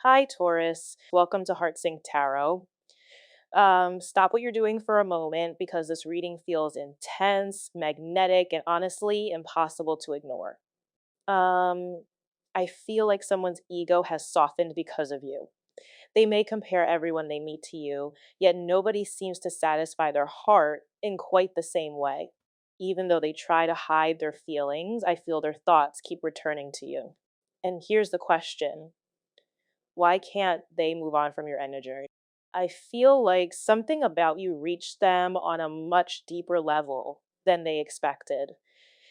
Hi, Taurus. Welcome to Heart Sync Tarot. Stop what you're doing for a moment because this reading feels intense, magnetic, and honestly impossible to ignore. Um, I feel like someone's ego has softened because of you. They may compare everyone they meet to you, yet nobody seems to satisfy their heart in quite the same way. Even though they try to hide their feelings, I feel their thoughts keep returning to you. And here's the question: why can't they move on from your energy? I feel like something about you reached them on a much deeper level than they expected.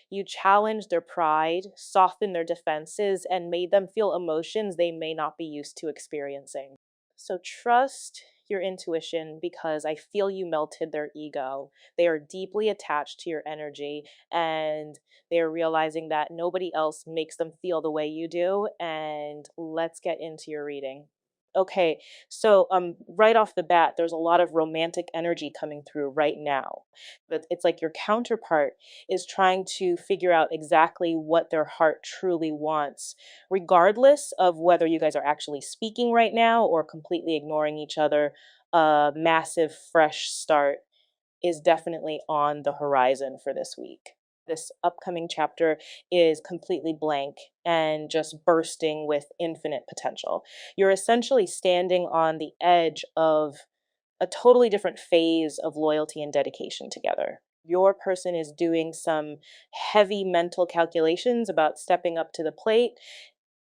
You challenged their pride, softened their defenses, and made them feel emotions they may not be used to experiencing. So trust your intuition because I feel you melted their ego. They are deeply attached to your energy and they are realizing that nobody else makes them feel the way you do. And let's get into your reading. Okay, so right off the bat, there's a lot of romantic energy coming through right now. But it's like your counterpart is trying to figure out exactly what their heart truly wants, regardless of whether you guys are actually speaking right now or completely ignoring each other. A massive fresh start is definitely on the horizon for this week. This upcoming chapter is completely blank and just bursting with infinite potential. You're essentially standing on the edge of a totally different phase of loyalty and dedication together. Your person is doing some heavy mental calculations about stepping up to the plate.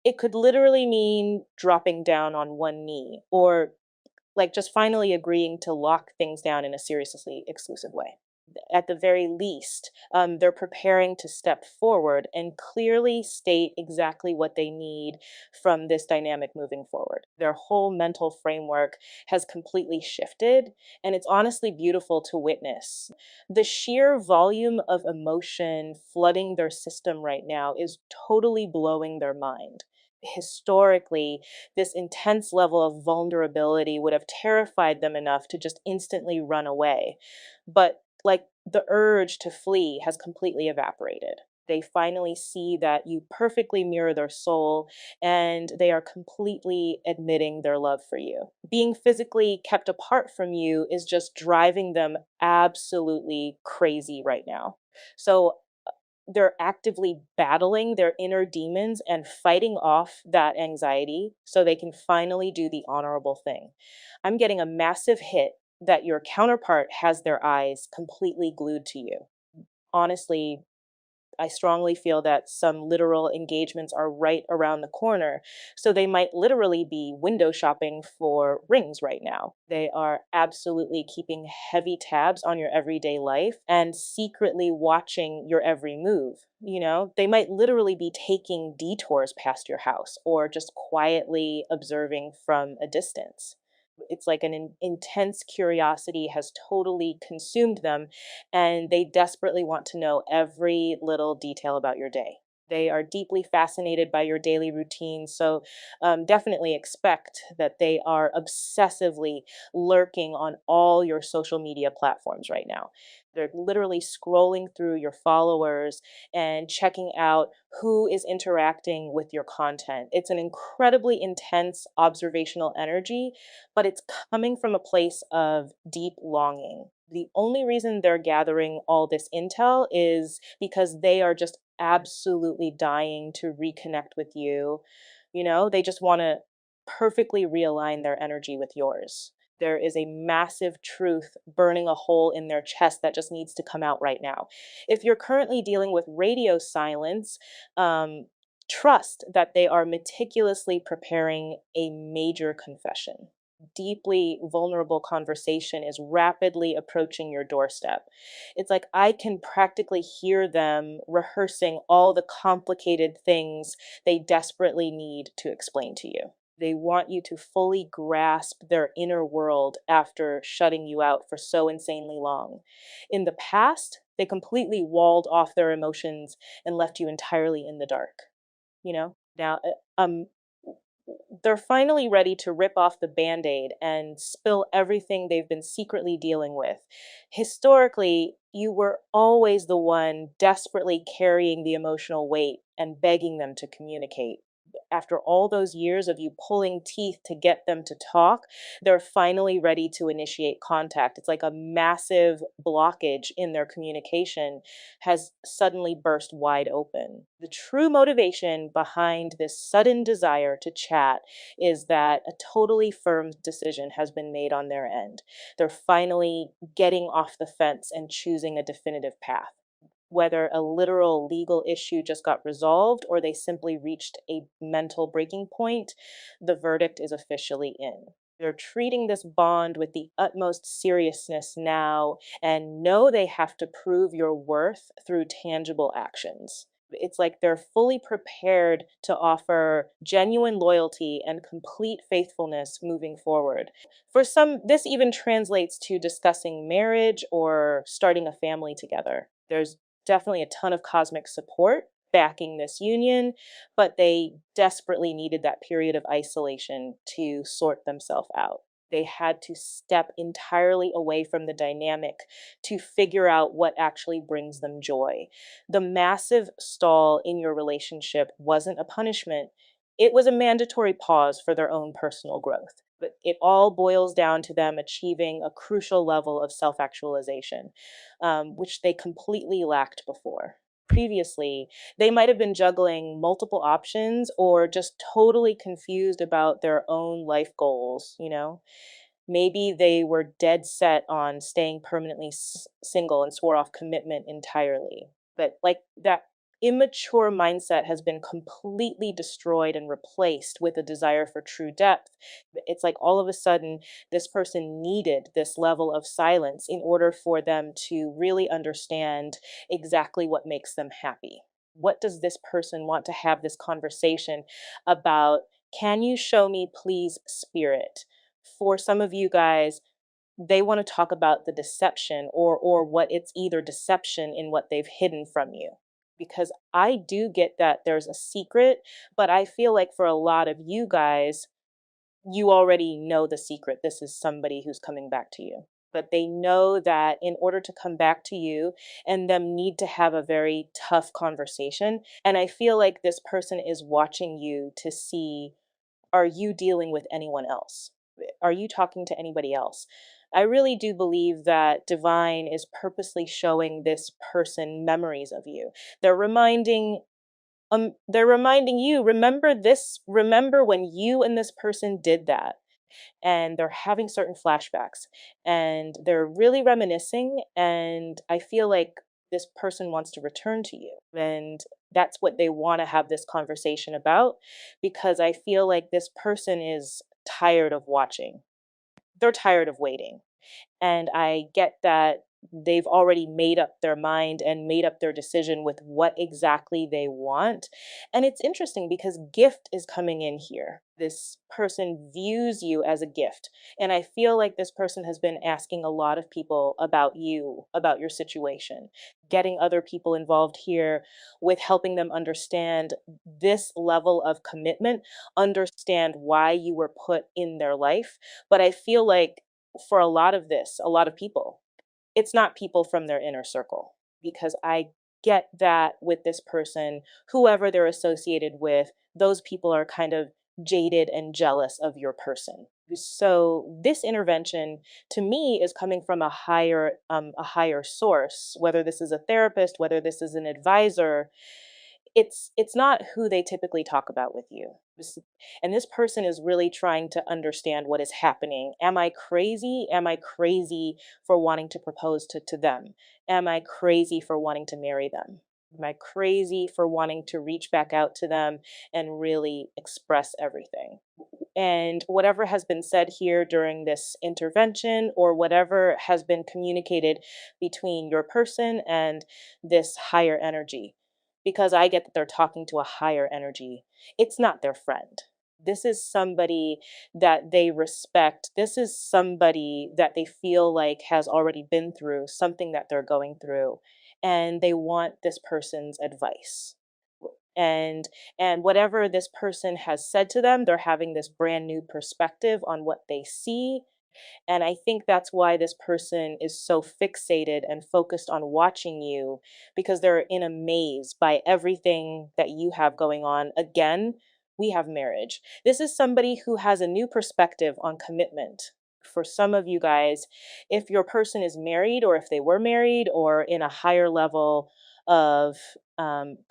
It could literally mean dropping down on one knee or like just finally agreeing to lock things down in a seriously exclusive way. At the very least, they're preparing to step forward and clearly state exactly what they need from this dynamic moving forward. Their whole mental framework has completely shifted, and it's honestly beautiful to witness. The sheer volume of emotion flooding their system right now is totally blowing their mind. Historically, this intense level of vulnerability would have terrified them enough to just instantly run away. But like the urge to flee has completely evaporated. They finally see that you perfectly mirror their soul and they are completely admitting their love for you. Being physically kept apart from you is just driving them absolutely crazy right now. So they're actively battling their inner demons and fighting off that anxiety so they can finally do the honorable thing. I'm getting a massive hit that your counterpart has their eyes completely glued to you. Honestly, I strongly feel that some literal engagements are right around the corner. So they might literally be window shopping for rings right now. They are absolutely keeping heavy tabs on your everyday life and secretly watching your every move. You know, they might literally be taking detours past your house or just quietly observing from a distance. It's like an intense curiosity has totally consumed them, and they desperately want to know every little detail about your day. They are deeply fascinated by your daily routine, so definitely expect that they are obsessively lurking on all your social media platforms right now. They're literally scrolling through your followers and checking out who is interacting with your content. It's an incredibly intense observational energy, but it's coming from a place of deep longing. The only reason they're gathering all this intel is because they are just absolutely dying to reconnect with you. You know, they just want to perfectly realign their energy with yours. There is a massive truth burning a hole in their chest that just needs to come out right now. If you're currently dealing with radio silence, trust that they are meticulously preparing a major confession. Deeply vulnerable conversation is rapidly approaching your doorstep. It's like I can practically hear them rehearsing all the complicated things they desperately need to explain to you. They want you to fully grasp their inner world after shutting you out for so insanely long. In the past, they completely walled off their emotions and left you entirely in the dark. You know? Now, they're finally ready to rip off the band aid and spill everything they've been secretly dealing with. Historically, you were always the one desperately carrying the emotional weight and begging them to communicate. after all those years of you pulling teeth to get them to talk, they're finally ready to initiate contact. It's like a massive blockage in their communication has suddenly burst wide open. The true motivation behind this sudden desire to chat is that a totally firm decision has been made on their end. They're finally getting off the fence and choosing a definitive path. Whether a literal legal issue just got resolved or they simply reached a mental breaking point, the verdict is officially in. They're treating this bond with the utmost seriousness now and know they have to prove your worth through tangible actions. It's like they're fully prepared to offer genuine loyalty and complete faithfulness moving forward. For some, this even translates to discussing marriage or starting a family together. There's definitely a ton of cosmic support backing this union, but they desperately needed that period of isolation to sort themselves out. They had to step entirely away from the dynamic to figure out what actually brings them joy. The massive stall in your relationship wasn't a punishment, it was a mandatory pause for their own personal growth. But it all boils down to them achieving a crucial level of self actualization, which they completely lacked before. Previously, they might have been juggling multiple options or just totally confused about their own life goals, you know? Maybe they were dead set on staying permanently single and swore off commitment entirely. But like that immature mindset has been completely destroyed and replaced with a desire for true depth. It's like all of a sudden, this person needed this level of silence in order for them to really understand exactly what makes them happy. What does this person want to have this conversation about? Can you show me, please, spirit? For some of you guys, they want to talk about the deception or what it's either deception in what they've hidden from you. Because I do get that there's a secret, but I feel like for a lot of you guys, you already know the secret. This is somebody who's coming back to you. But they know that in order to come back to you and them need to have a very tough conversation. And I feel like this person is watching you to see, are you dealing with anyone else? Are you talking to anybody else? I really do believe that divine is purposely showing this person memories of you. They're reminding they're reminding you, remember this, remember when you and this person did that. And they're having certain flashbacks and they're really reminiscing, and I feel like this person wants to return to you, and that's what they want to have this conversation about, because I feel like this person is tired of watching. They're tired of waiting. And I get that they've already made up their mind and made up their decision with what exactly they want. And it's interesting because gift is coming in here. This person views you as a gift. And I feel like this person has been asking a lot of people about you, about your situation, getting other people involved here with helping them understand this level of commitment, understand why you were put in their life. But I feel like for a lot of this, a lot of people, it's not people from their inner circle, because I get that with this person, whoever they're associated with, those people are kind of jaded and jealous of your person. So this intervention to me is coming from a higher source, whether this is a therapist, whether this is an advisor. It's not who they typically talk about with you. And this person is really trying to understand what is happening. Am I crazy? Am I crazy for wanting to propose to them? Am I crazy for wanting to marry them? Am I crazy for wanting to reach back out to them and really express everything? And whatever has been said here during this intervention, or whatever has been communicated between your person and this higher energy, because I get that they're talking to a higher energy, it's not their friend. This is somebody that they respect. This is somebody that they feel like has already been through something that they're going through, and they want this person's advice. And whatever this person has said to them, they're having this brand new perspective on what they see. And I think that's why this person is so fixated and focused on watching you, because they're in a maze by everything that you have going on. Again, we have marriage. This is somebody who has a new perspective on commitment. For some of you guys, if your person is married or if they were married or in a higher level of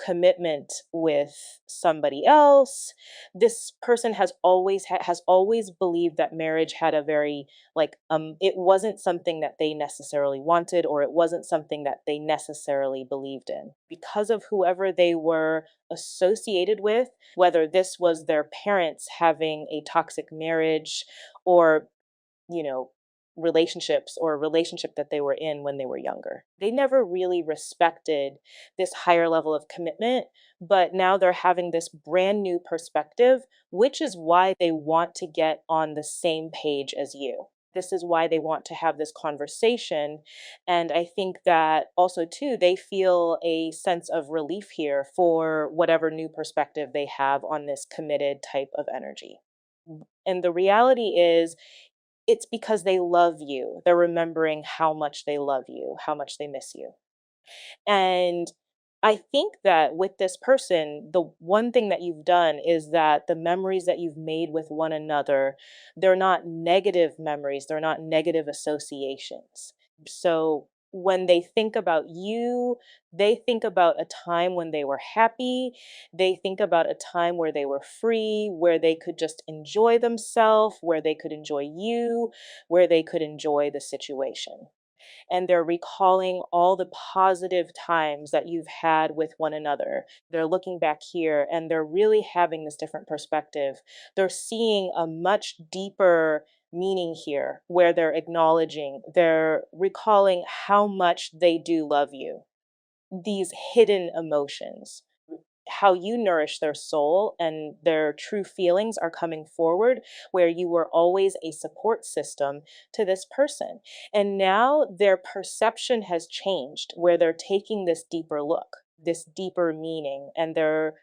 commitment with somebody else, this person has always believed that marriage had a very it wasn't something that they necessarily wanted, or it wasn't something that they necessarily believed in because of whoever they were associated with, whether this was their parents having a toxic marriage, or you know, relationships or a relationship that they were in when they were younger. They never really respected this higher level of commitment, but now they're having this brand new perspective, which is why they want to get on the same page as you. This is why they want to have this conversation. And I think that also, too, they feel a sense of relief here for whatever new perspective they have on this committed type of energy. And the reality is, it's because they love you. They're remembering how much they love you, how much they miss you. And I think that with this person, the one thing that you've done is that the memories that you've made with one another, they're not negative memories, they're not negative associations. So when they think about you, they think about a time when they were happy, they think about a time where they were free, where they could just enjoy themselves, where they could enjoy you, where they could enjoy the situation, and they're recalling all the positive times that you've had with one another. They're looking back here and they're really having this different perspective. They're seeing a much deeper meaning here where they're acknowledging, they're recalling how much they do love you. These hidden emotions, how you nourish their soul and their true feelings are coming forward, where you were always a support system to this person. And now their perception has changed, where they're taking this deeper look, this deeper meaning, and they're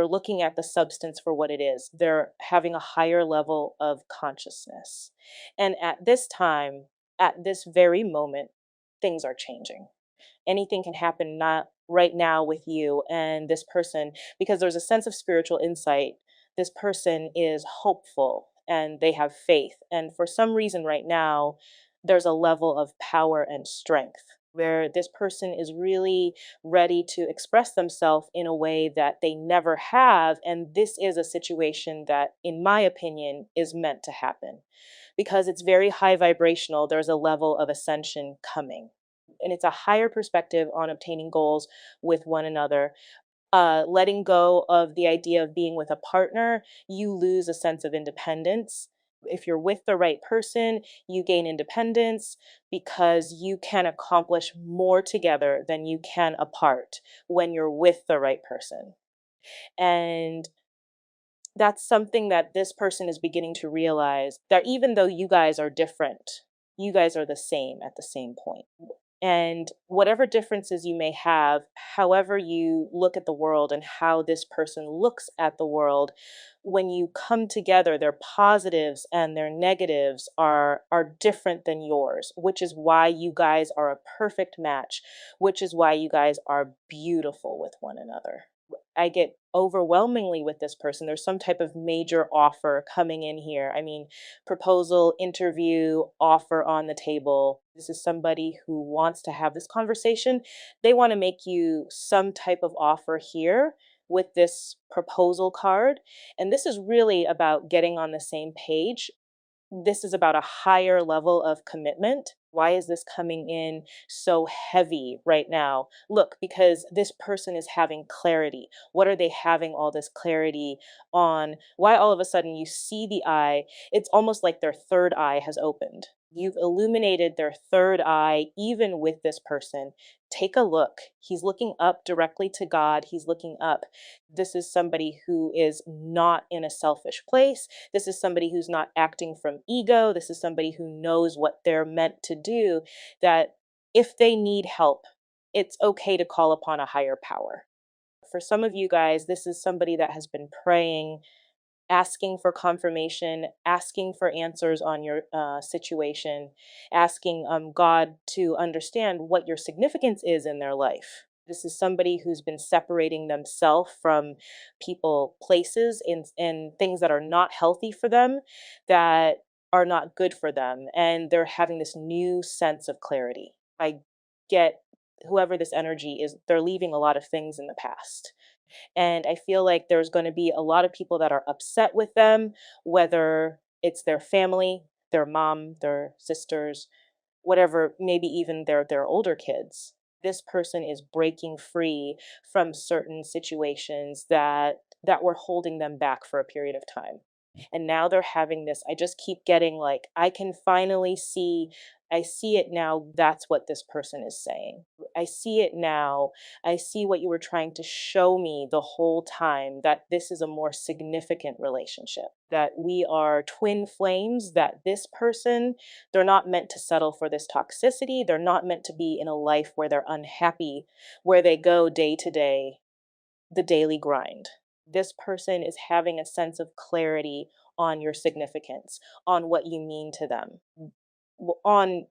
looking at the substance for what it is. They're having a higher level of consciousness. And at this time, at this very moment, things are changing. Anything can happen not right now with you and this person, because there's a sense of spiritual insight. This person is hopeful and they have faith, and for some reason right now there's a level of power and strength where this person is really ready to express themselves in a way that they never have, and this is a situation that in my opinion is meant to happen because it's very high vibrational. There's a level of ascension coming, and it's a higher perspective on obtaining goals with one another. Letting go of the idea of being with a partner, you lose a sense of independence. If you're with the right person, you gain independence because you can accomplish more together than you can apart when you're with the right person. And that's something that this person is beginning to realize, that even though you guys are different, you guys are the same at the same point. And whatever differences you may have, however you look at the world and how this person looks at the world, when you come together, their positives and their negatives are different than yours, which is why you guys are a perfect match, which is why you guys are beautiful with one another. I get overwhelmingly with this person. There's some type of major offer coming in here. I mean, proposal, interview, offer on the table. This is somebody who wants to have this conversation. They want to make you some type of offer here with this proposal card. And this is really about getting on the same page. This is about a higher level of commitment. Why is this coming in so heavy right now? Look, because this person is having clarity. What are they having all this clarity on? Why all of a sudden you see the eye? It's almost like their third eye has opened. You've illuminated their third eye, even with this person. Take a look. He's looking up directly to God. He's looking up. This is somebody who is not in a selfish place. This is somebody who's not acting from ego. This is somebody who knows what they're meant to do, that if they need help, it's okay to call upon a higher power. For some of you guys, this is somebody that has been praying, asking for confirmation, asking for answers on your situation, asking God to understand what your significance is in their life. This is somebody who's been separating themselves from people, places, and things that are not healthy for them, that are not good for them. And they're having this new sense of clarity. I get whoever this energy is, they're leaving a lot of things in the past. And I feel like there's going to be a lot of people that are upset with them, whether it's their family, their mom, their sisters, whatever, maybe even their older kids. This person is breaking free from certain situations that were holding them back for a period of time. And now they're having this, I just keep getting like, I can finally see, I see it now. That's what this person is saying. I see it now. I see what you were trying to show me the whole time, that this is a more significant relationship, that we are twin flames, that this person, they're not meant to settle for this toxicity. They're not meant to be in a life where they're unhappy, where they go day to day, the daily grind. This person is having a sense of clarity on your significance, on what you mean to them, on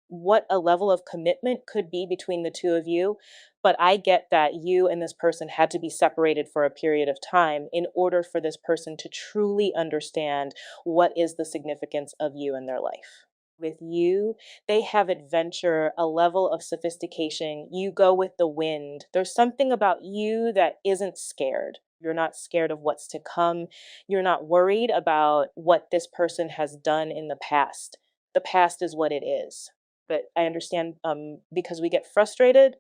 what a level of commitment could be between the two of you. But I get that you and this person had to be separated for a period of time in order for this person to truly understand what is the significance of you in their life. With you, they have adventure, a level of sophistication. You go with the wind. There's something about you that isn't scared. You're not scared of what's to come. You're not worried about what this person has done in the past. The past is what it is. But I understand, because we get frustrated,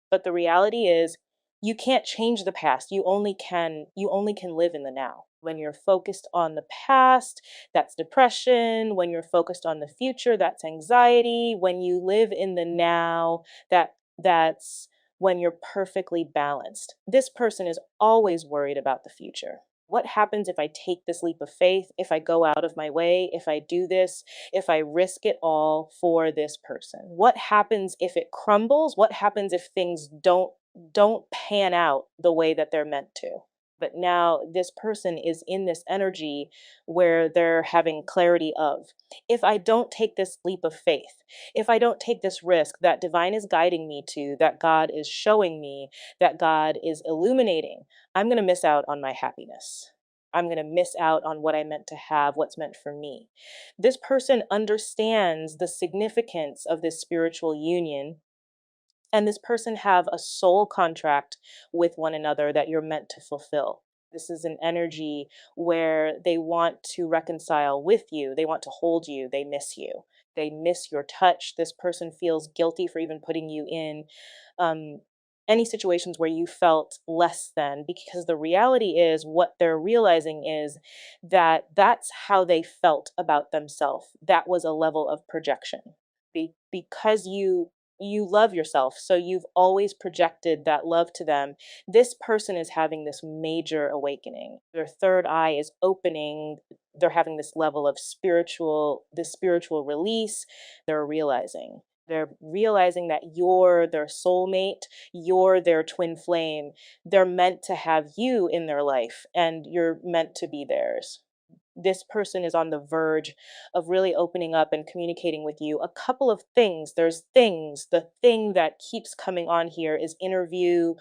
but the reality is you can't change the past. You only can live in the now. When you're focused on the past, that's depression. When you're focused on the future, that's anxiety. When you live in the now, that's when you're perfectly balanced. This person is always worried about the future. What happens if I take this leap of faith, if I go out of my way, if I do this, if I risk it all for this person? What happens if it crumbles? What happens if things don't pan out the way that they're meant to? But now this person is in this energy where they're having clarity of, if I don't take this leap of faith, if I don't take this risk that divine is guiding me to, that God is showing me, that God is illuminating, I'm going to miss out on my happiness. I'm going to miss out on what I meant to have, what's meant for me. This person understands the significance of this spiritual union, and this person have a soul contract with one another that you're meant to fulfill. This is an energy where they want to reconcile with you. They want to hold you. They miss you. They miss your touch. This person feels guilty for even putting you in um, any situations where you felt less than, because the reality is what they're realizing is that that's how they felt about themselves. That was a level of projection. Because you love yourself, so you've always projected that love to them. This person is having this major awakening. Their third eye is opening. They're having this level of spiritual release. They're realizing that you're their soulmate, you're their twin flame. They're meant to have you in their life, and you're meant to be theirs. This person is on the verge of really opening up and communicating with you a couple of things. The thing that keeps coming on here is interview,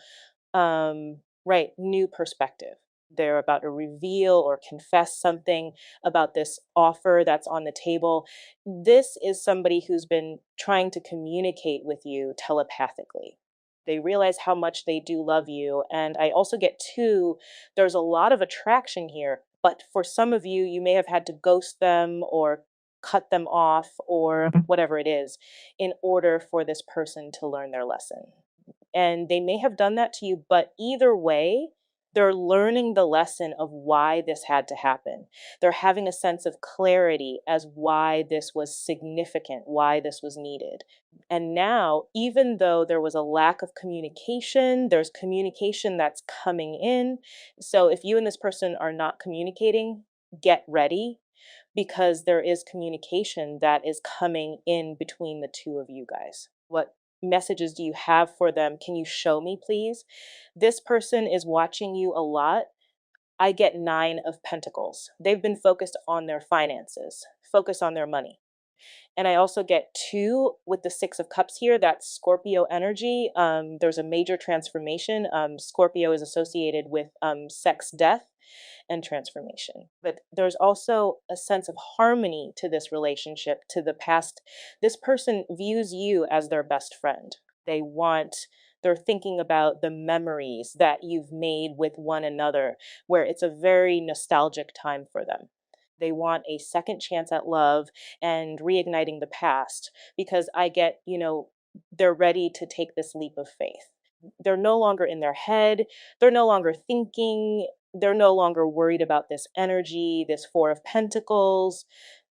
right, new perspective. They're about to reveal or confess something about this offer that's on the table. This is somebody who's been trying to communicate with you telepathically. They realize how much they do love you. And I also get too, there's a lot of attraction here, but for some of you, you may have had to ghost them or cut them off or whatever it is in order for this person to learn their lesson. And they may have done that to you, but either way, they're learning the lesson of why this had to happen. They're having a sense of clarity as why this was significant, why this was needed. And now, even though there was a lack of communication, there's communication that's coming in. So if you and this person are not communicating, get ready, because there is communication that is coming in between the two of you guys. What messages do you have for them? Can you show me, please? This person is watching you a lot. I get 9 of Pentacles. They've been focused on their finances, focus on their money. And I also get 2 with the 6 of Cups here. That's Scorpio energy. There's a major transformation. Scorpio is associated with sex, death, and transformation. But there's also a sense of harmony to this relationship, to the past. This person views you as their best friend. They want, they're thinking about the memories that you've made with one another, where it's a very nostalgic time for them. They want a second chance at love and reigniting the past because I get, they're ready to take this leap of faith. They're no longer in their head. They're no longer thinking. They're no longer worried about this energy, this Four of Pentacles.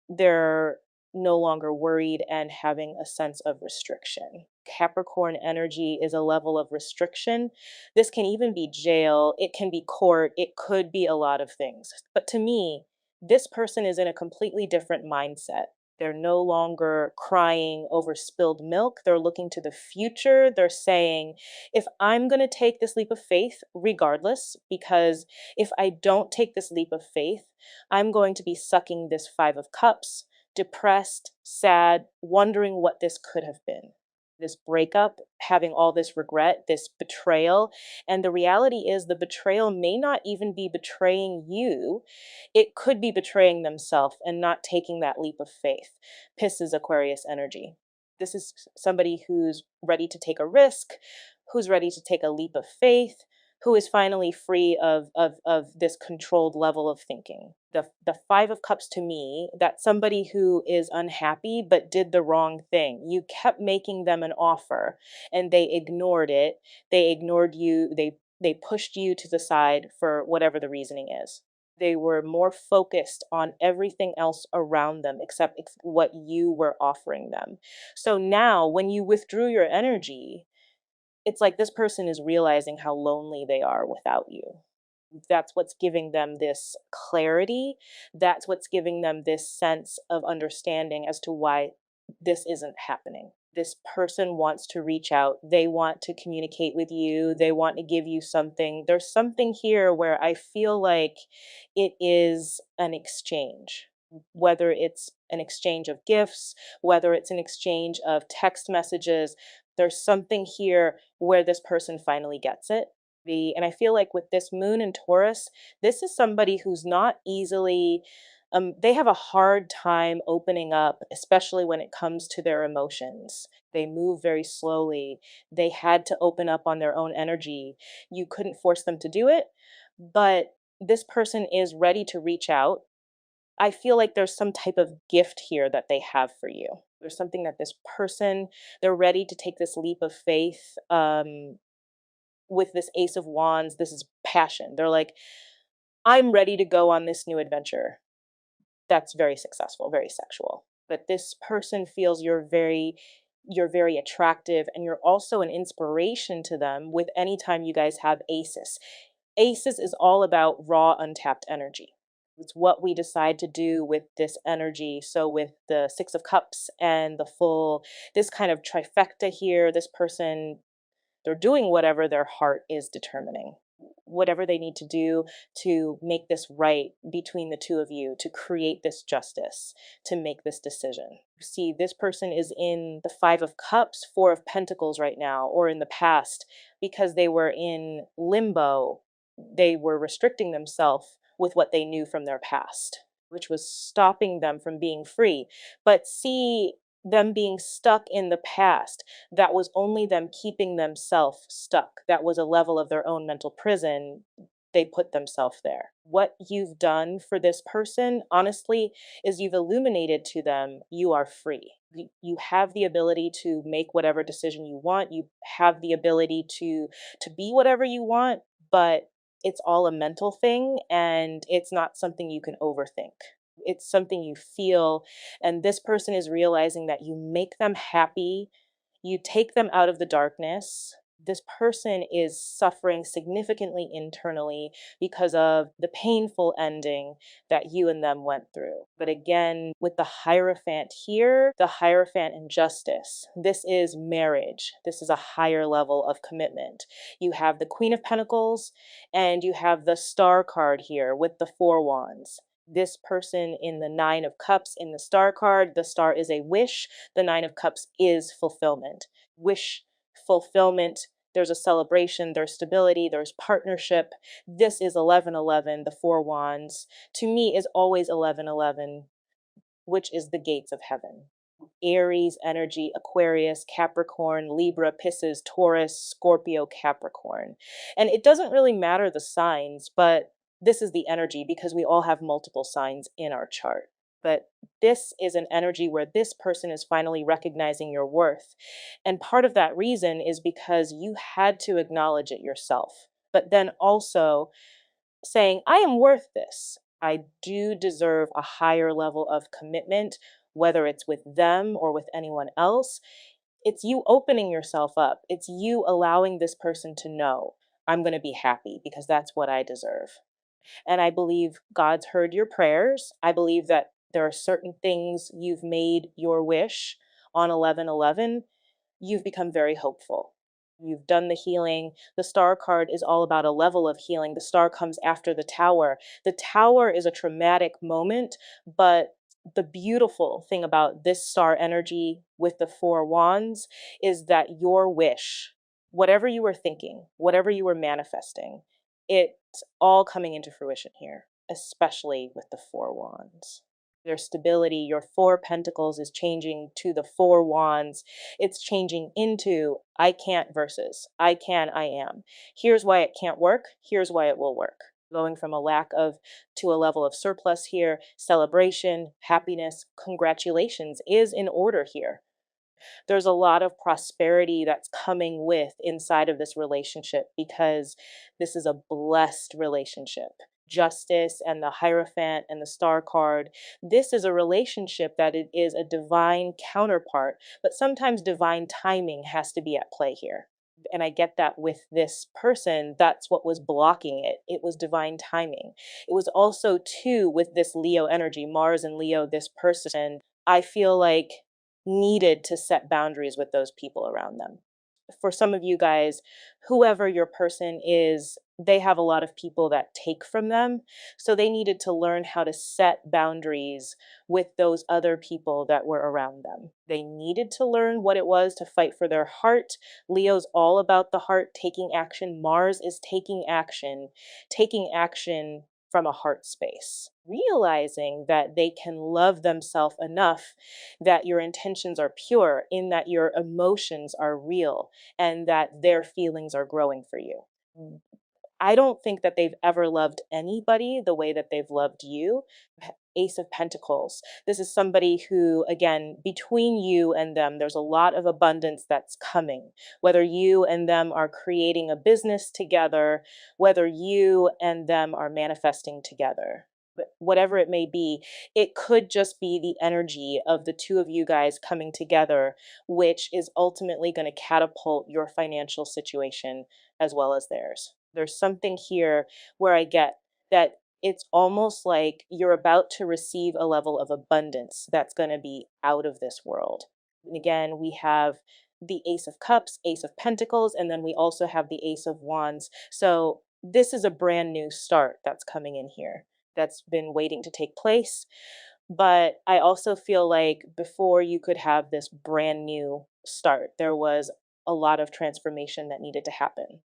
They're no longer worried and having a sense of restriction. Capricorn energy is a level of restriction. This can even be jail, it can be court, it could be a lot of things. But to me, this person is in a completely different mindset. They're no longer crying over spilled milk. They're looking to the future. They're saying, if I'm going to take this leap of faith, regardless, because if I don't take this leap of faith, I'm going to be sucking this Five of Cups, depressed, sad, wondering what this could have been. This breakup, having all this regret, this betrayal. And the reality is, the betrayal may not even be betraying you. It could be betraying themselves and not taking that leap of faith. Pisces, Aquarius energy. This is somebody who's ready to take a risk, who's ready to take a leap of faith, who is finally free of this controlled level of thinking. The Five of Cups to me, that's somebody who is unhappy but did the wrong thing. You kept making them an offer and they ignored it. They ignored you. They pushed you to the side for whatever the reasoning is. They were more focused on everything else around them except what you were offering them. So now when you withdrew your energy, it's like this person is realizing how lonely they are without you. That's what's giving them this clarity. That's what's giving them this sense of understanding as to why this isn't happening. This person wants to reach out. They want to communicate with you. They want to give you something. There's something here where I feel like it is an exchange, whether it's an exchange of gifts, whether it's an exchange of text messages. There's something here where this person finally gets it. And I feel like with this moon in Taurus, this is somebody who's not easily, they have a hard time opening up, especially when it comes to their emotions. They move very slowly. They had to open up on their own energy. You couldn't force them to do it, but this person is ready to reach out. I feel like there's some type of gift here that they have for you. There's something that this person, they're ready to take this leap of faith. With this Ace of Wands, this is passion. They're like, I'm ready to go on this new adventure. That's very successful, very sexual. But this person feels you're very attractive and you're also an inspiration to them with any time you guys have aces. Aces is all about raw, untapped energy. It's what we decide to do with this energy. So with the Six of Cups and the full, this kind of trifecta here, this person, they're doing whatever their heart is determining, whatever they need to do to make this right between the two of you, to create this justice, to make this decision. See, this person is in the Five of Cups, Four of Pentacles right now, or in the past, because they were in limbo. They were restricting themselves with what they knew from their past, which was stopping them from being free. But see, them being stuck in the past, that was only them keeping themselves stuck. That was a level of their own mental prison. They put themselves there. What you've done for this person, honestly, is you've illuminated to them you are free. You have the ability to make whatever decision you want. You have the ability to be whatever you want, but it's all a mental thing and it's not something you can overthink. It's something you feel, and this person is realizing that you make them happy, you take them out of the darkness. This person is suffering significantly internally because of the painful ending that you and them went through. But again, with the Hierophant here, the Hierophant in justice, this is marriage. This is a higher level of commitment. You have the Queen of Pentacles and you have the Star card here with the Four Wands. This person in the Nine of Cups in the Star card, the star is a wish. The Nine of Cups is fulfillment. Wish, fulfillment. There's a celebration, there's stability, there's partnership. This is 1111, the Four Wands. To me, is always 1111, which is the gates of heaven. Aries energy, Aquarius, Capricorn, Libra, Pisces, Taurus, Scorpio, Capricorn. And it doesn't really matter the signs, but this is the energy because we all have multiple signs in our chart. But this is an energy where this person is finally recognizing your worth. And part of that reason is because you had to acknowledge it yourself, but then also saying, I am worth this. I do deserve a higher level of commitment, whether it's with them or with anyone else. It's you opening yourself up. It's you allowing this person to know, I'm going to be happy because that's what I deserve. And I believe God's heard your prayers. I believe that there are certain things you've made your wish on 1111. You've become very hopeful. You've done the healing. The star card is all about a level of healing. The star comes after the tower. The tower is a traumatic moment, but the beautiful thing about this star energy with the Four Wands is that your wish, whatever you were thinking, whatever you were manifesting, it's all coming into fruition here, especially with the Four Wands. Their stability, your Four Pentacles is changing to the Four Wands. It's changing into I can't versus I can, I am. Here's why it can't work. Here's why it will work. Going from a lack of to a level of surplus here, celebration, happiness, congratulations is in order here. There's a lot of prosperity that's coming with inside of this relationship because this is a blessed relationship. Justice and the Hierophant and the Star card. This is a relationship that it is a divine counterpart, but sometimes divine timing has to be at play here. And I get that with this person, that's what was blocking it. It was divine timing. It was also, too, with this Leo energy, Mars and Leo, this person, I feel like needed to set boundaries with those people around them. For some of you guys, whoever your person is, they have a lot of people that take from them. So they needed to learn how to set boundaries with those other people that were around them. They needed to learn what it was to fight for their heart. Leo's all about the heart taking action. Mars is taking action from a heart space, realizing that they can love themselves enough that your intentions are pure, in that your emotions are real, and that their feelings are growing for you. I don't think that they've ever loved anybody the way that they've loved you. Ace of Pentacles. This is somebody who, again, between you and them, there's a lot of abundance that's coming. Whether you and them are creating a business together, whether you and them are manifesting together, but whatever it may be, it could just be the energy of the two of you guys coming together, which is ultimately going to catapult your financial situation as well as theirs. There's something here where I get that it's almost like you're about to receive a level of abundance that's going to be out of this world. And again, we have the Ace of Cups, Ace of Pentacles, and then we also have the Ace of Wands. So this is a brand new start that's coming in here that's been waiting to take place. But I also feel like before you could have this brand new start, there was a lot of transformation that needed to happen,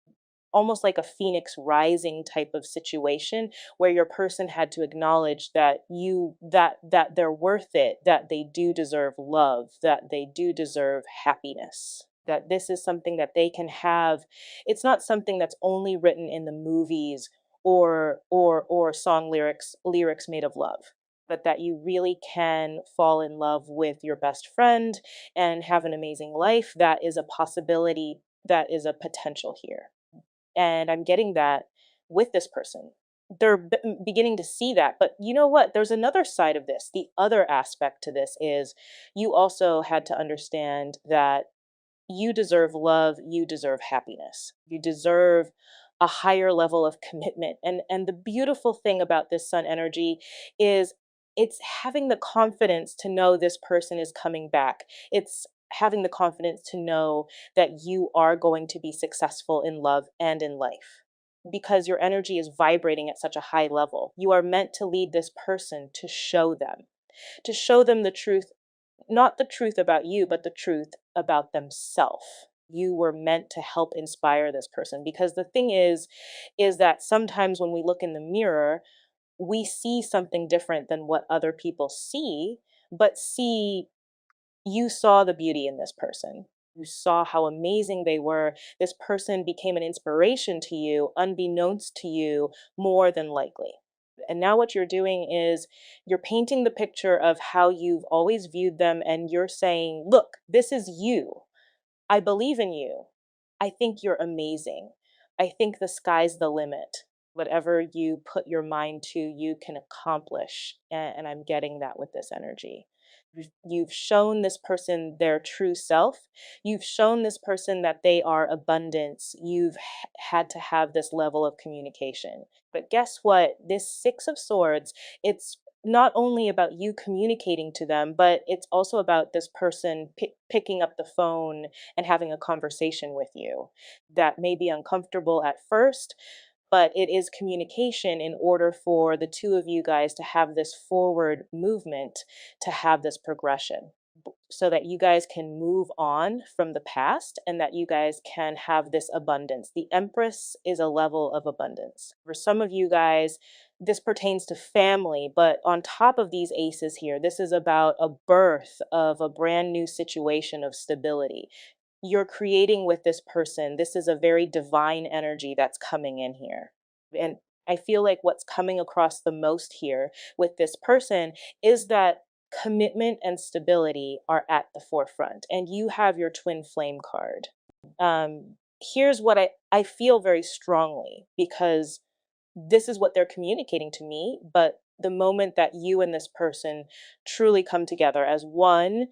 almost like a phoenix rising type of situation where your person had to acknowledge that that they're worth it, that they do deserve love, that they do deserve happiness, that this is something that they can have. It's not something that's only written in the movies or song lyrics made of love, but that you really can fall in love with your best friend and have an amazing life. That is a possibility, that is a potential here. And I'm getting that with this person. They're beginning to see that. But you know what? There's another side of this. The other aspect to this is you also had to understand that you deserve love, you deserve happiness. You deserve a higher level of commitment. And the beautiful thing about this sun energy is it's having the confidence to know this person is coming back. It's having the confidence to know that you are going to be successful in love and in life. because your energy is vibrating at such a high level. You are meant to lead this person to show them the truth, not the truth about you, but the truth about themselves. You were meant to help inspire this person, because the thing is that sometimes when we look in the mirror, we see something different than what other people see, but see, you saw the beauty in this person. You saw how amazing they were. This person became an inspiration to you, unbeknownst to you, more than likely. And now, what you're doing is you're painting the picture of how you've always viewed them, and you're saying, look, this is you. I believe in you. I think you're amazing. I think the sky's the limit. Whatever you put your mind to, you can accomplish. And I'm getting that with this energy. You've shown this person their true self. You've shown this person that they are abundance. You've had to have this level of communication. But guess what? This Six of Swords, it's not only about you communicating to them, but it's also about this person picking up the phone and having a conversation with you. That may be uncomfortable at first, but it is communication in order for the two of you guys to have this forward movement, to have this progression, so that you guys can move on from the past and that you guys can have this abundance. The Empress is a level of abundance. For some of you guys, this pertains to family, but on top of these aces here, this is about a birth of a brand new situation of stability. You're creating with this person. This is a very divine energy that's coming in here. And I feel like what's coming across the most here with this person is that commitment and stability are at the forefront. And you have your twin flame card. Here's what I feel very strongly, because this is what they're communicating to me. But the moment that you and this person truly come together as one,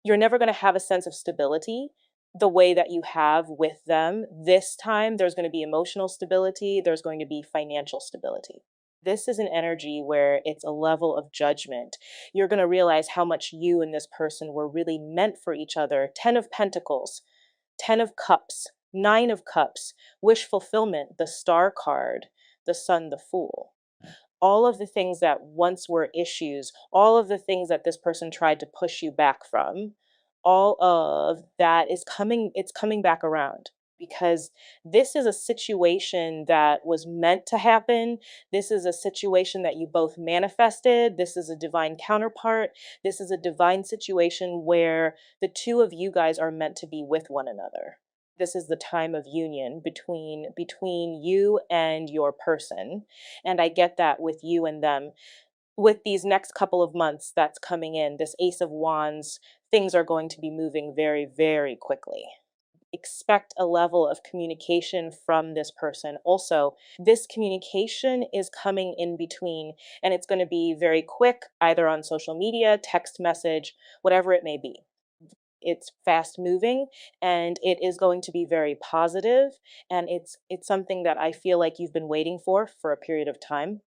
you're never going to have a sense of stability the way that you have with them. This time, there's going to be emotional stability, there's going to be financial stability. This is an energy where it's a level of judgment. You're going to realize how much you and this person were really meant for each other. 10 of Pentacles, 10 of Cups, 9 of Cups, wish fulfillment, the Star card, the Sun, the Fool. All of the things that once were issues, all of the things that this person tried to push you back from, all of that is coming, it's coming back around, because this is a situation that was meant to happen. This is a situation that you both manifested. This is a divine counterpart. This is a divine situation where the two of you guys are meant to be with one another. This is the time of union between you and your person. And I get that with you and them. With these next couple of months that's coming in, this Ace of Wands, things are going to be moving very, very quickly. Expect a level of communication from this person. Also, this communication is coming in between, and it's going to be very quick, either on social media, text message, whatever it may be. It's fast moving, and it is going to be very positive, and it's something that I feel like you've been waiting for a period of time,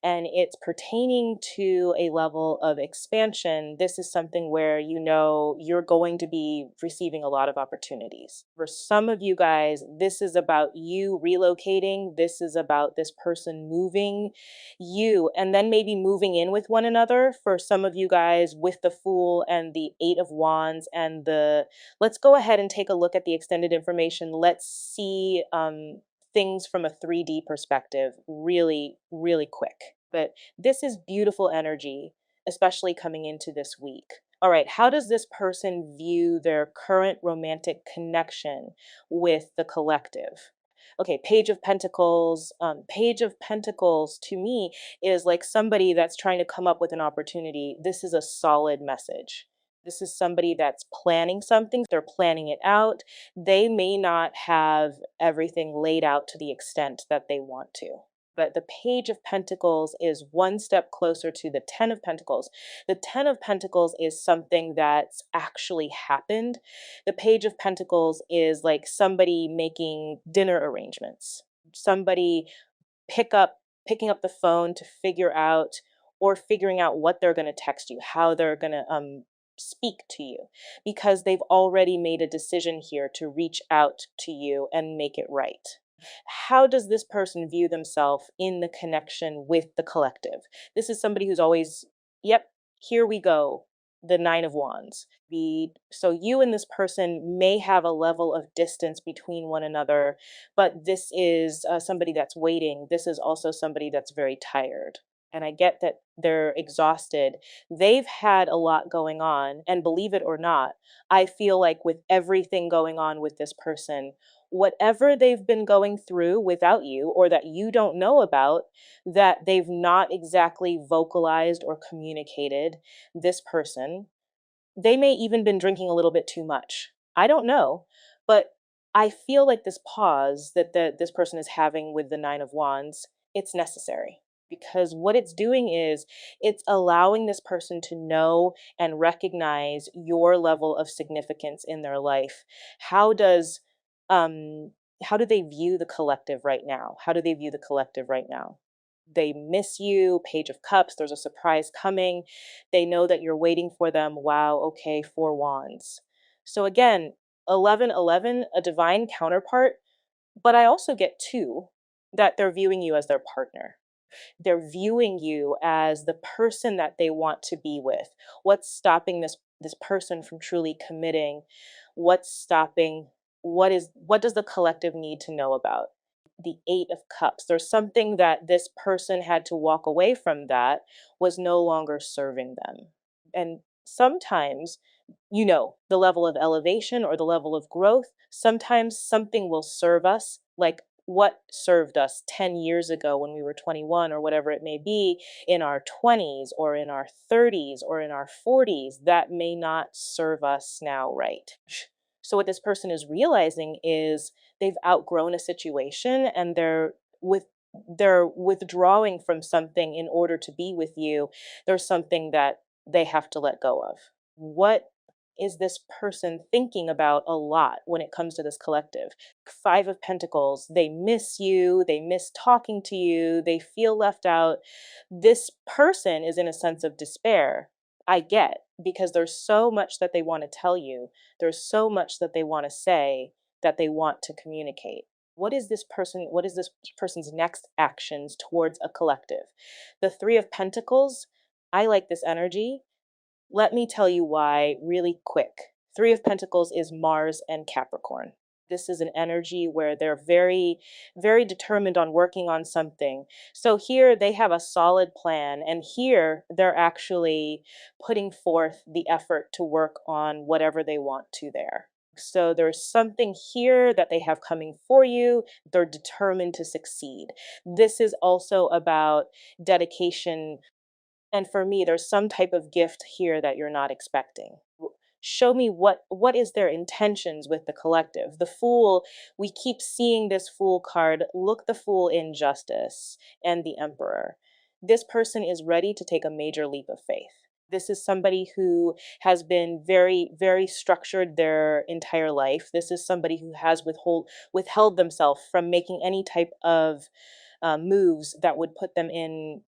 and it's pertaining to a level of expansion. This is something where you know you're going to be receiving a lot of opportunities. For some of you guys, this is about you relocating. This is about this person moving you and then maybe moving in with one another. For some of you guys, with the Fool and the Eight of Wands and the, let's go ahead and take a look at the extended information. Let's see things from a 3D perspective really, really quick. But this is beautiful energy, especially coming into this week. All right, how does this person view their current romantic connection with the collective? Okay, Page of Pentacles. Page of Pentacles to me is like somebody that's trying to come up with an opportunity. This is a solid message. This is somebody that's planning something. They're planning it out. They may not have everything laid out to the extent that they want to. But the Page of Pentacles is one step closer to the Ten of Pentacles. The Ten of Pentacles is something that's actually happened. The Page of Pentacles is like somebody making dinner arrangements. Somebody picking up the phone to figure out, or figuring out what they're going to text you, how they're going to speak to you, because they've already made a decision here to reach out to you and make it right. How does this person view themselves in the connection with the collective? This is somebody who's always, yep, here we go, the Nine of Wands. So you and this person may have a level of distance between one another, but this is somebody that's waiting. This is also somebody that's very tired. And I get that they're exhausted. They've had a lot going on, and believe it or not, I feel like with everything going on with this person, whatever they've been going through without you or that you don't know about, that they've not exactly vocalized or communicated, this person, they may even been drinking a little bit too much. I don't know, but I feel like this pause that this person is having with the Nine of Wands, it's necessary, because what it's doing is it's allowing this person to know and recognize your level of significance in their life. How does um how do they view the collective right now? How do they view the collective right now? They miss you, Page of Cups, there's a surprise coming. They know that you're waiting for them. Wow, okay, Four Wands. So again, 1111, a divine counterpart, but I also get two, that they're viewing you as their partner. They're viewing you as the person that they want to be with. What's stopping this person from truly committing? What's stopping, what does the collective need to know about? The Eight of Cups. There's something that this person had to walk away from that was no longer serving them. And sometimes, the level of elevation or the level of growth, sometimes something will serve us, like what served us 10 years ago when we were 21 or whatever it may be, in our 20s or in our 30s or in our 40s, that may not serve us now, right? So what this person is realizing is they've outgrown a situation, and they're withdrawing from something in order to be with you. There's something that they have to let go of. What is this person thinking about a lot when it comes to this collective? Five of Pentacles, they miss you, they miss talking to you, they feel left out. This person is in a sense of despair. I get, because there's so much that they want to tell you, there's so much that they want to say, that they want to communicate. What is this person's next actions towards a collective? The Three of Pentacles, I like this energy. Let me tell you why really quick. Three of Pentacles is Mars and Capricorn. This is an energy where they're very, very determined on working on something. So here they have a solid plan, and here they're actually putting forth the effort to work on whatever they want to there. So there's something here that they have coming for you. They're determined to succeed. This is also about dedication, and for me, there's some type of gift here that you're not expecting. Show me what is their intentions with the collective. The Fool, we keep seeing this Fool card. Look the Fool in Justice and the Emperor. This person is ready to take a major leap of faith. This is somebody who has been very, very structured their entire life. This is somebody who has withheld themselves from making any type of moves that would put them in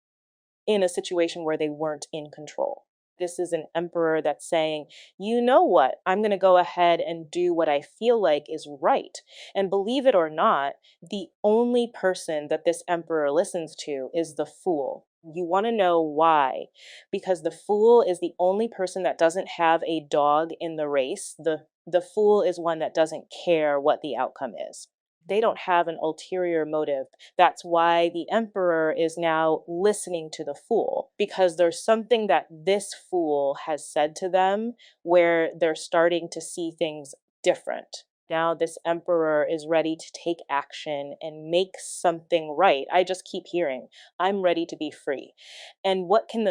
a situation where they weren't in control. This is an emperor that's saying, you know what, I'm going to go ahead and do what I feel like is right. And believe it or not, the only person that this emperor listens to is the Fool. You want to know why? Because the Fool is the only person that doesn't have a dog in the race. The Fool is one that doesn't care what the outcome is. They don't have an ulterior motive. That's why the Emperor is now listening to the Fool, because there's something that this Fool has said to them where they're starting to see things different. Now this Emperor is ready to take action and make something right. I just keep hearing, I'm ready to be free. And what can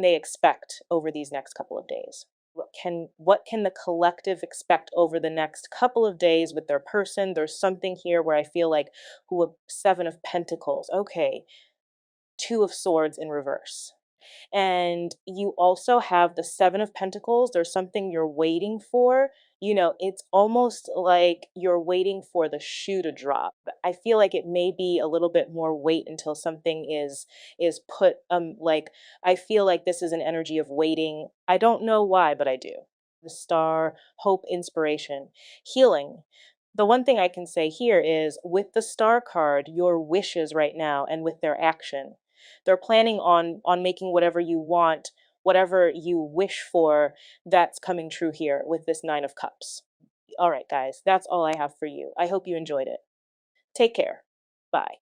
they expect over these next couple of days? What can the collective expect over the next couple of days with their person? There's something here where I feel like, Seven of Pentacles, okay, Two of Swords in reverse. And you also have the Seven of Pentacles. There's something you're waiting for. It's almost like you're waiting for the shoe to drop. I feel like it may be a little bit more wait until something is put, like, I feel like this is an energy of waiting. I don't know why, but I do. The Star, hope, inspiration, healing. The one thing I can say here is with the star card, your wishes right now and with their action, they're planning on making whatever you want, whatever you wish for, that's coming true here with this 9 of cups. All right, guys, that's all I have for you. I hope you enjoyed it. Take care. Bye.